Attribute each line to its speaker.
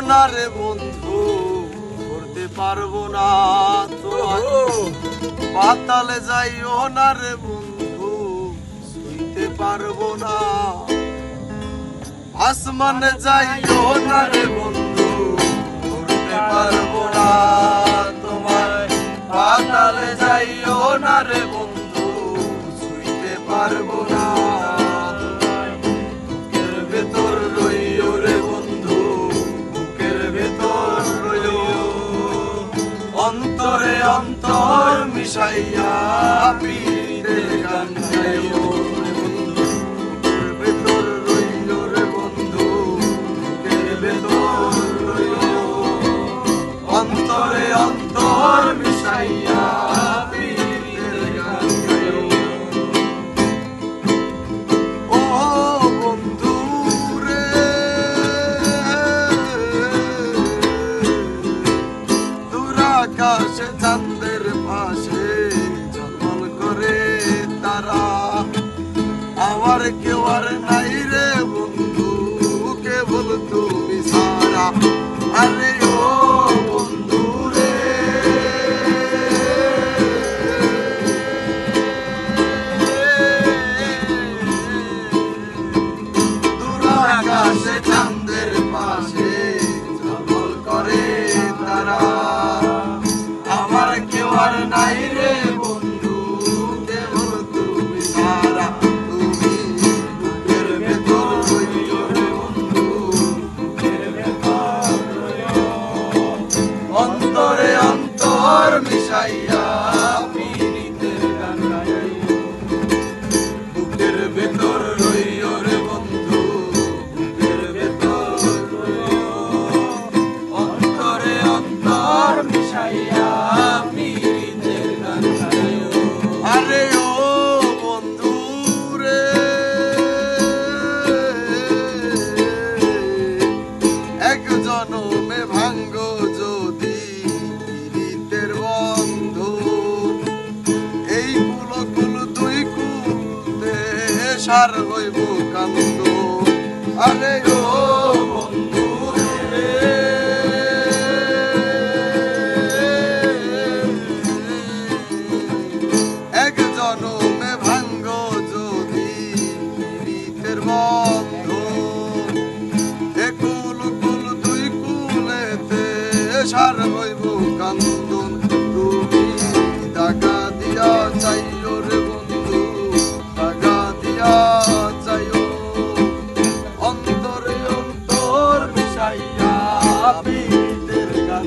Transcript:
Speaker 1: না রে বন্ধু, করতে পারবো না তোমার পাতালে যাইও না রে বন্ধু, শুইতে পারবো না আসমানে যাইও না রে বন্ধু, করতে পারবো না তোমার পাতালে যাইও না রে বন্ধু, শুইতে পারবো না বুকের ভেতর রইও রে বন্ধু, বুকের ভেতর রইও অন্তরে অন্তর মিশাইয়া পীরের গান গাইও রে বন্ধু, বুকের ভেতর রইও রে বন্ধু, বুকের ভেতর রইও অন্তরে অন্তর মিশাইয়া পীরের গান গাইও। ও বন্ধু রে দূর আকাশে চাঁদের পাশে ঝলমল করে তারা, আমার কেউ আর নাই রে বন্ধু, কেবল তুমি সারা। আরে ও বন্ধু রে দূর আকাশে চাঁদের পাশে ঝলমল করে তারা, আমার কেউ আর নাই রে বন্ধু, কেবল তুমি সারা। তুমি বুকের ভেতর রইও রে বন্ধু, বুকের ভেতর রইও অন্তরে অন্তর মিশাইয়া পীরিতের গান গাইও। বুকের ভেতর রইও রে বন্ধু, বুকের ভেতর রইও অন্তরে অন্তর মিশাইয়া পীরিতের গান গাইও। আরে ও বন্ধু রে এক জনমে ভাঙ্গো যদি পীরিতের বন্ধন, এই কুল দুই কুল দেশার হইব কান্দ। আরে ও বন্ধু রে এক জনমে ভাঙ্গো যদি পীরিতের বন্ধন, এ কুল দুই কুলেতে সার হইব কান্দন। তুমি টাকা দিয়া চাইও রে বন্ধু, টাকা দিয়া চাইও অন্তরে অন্তর মিশাইয়া পীরিতের গান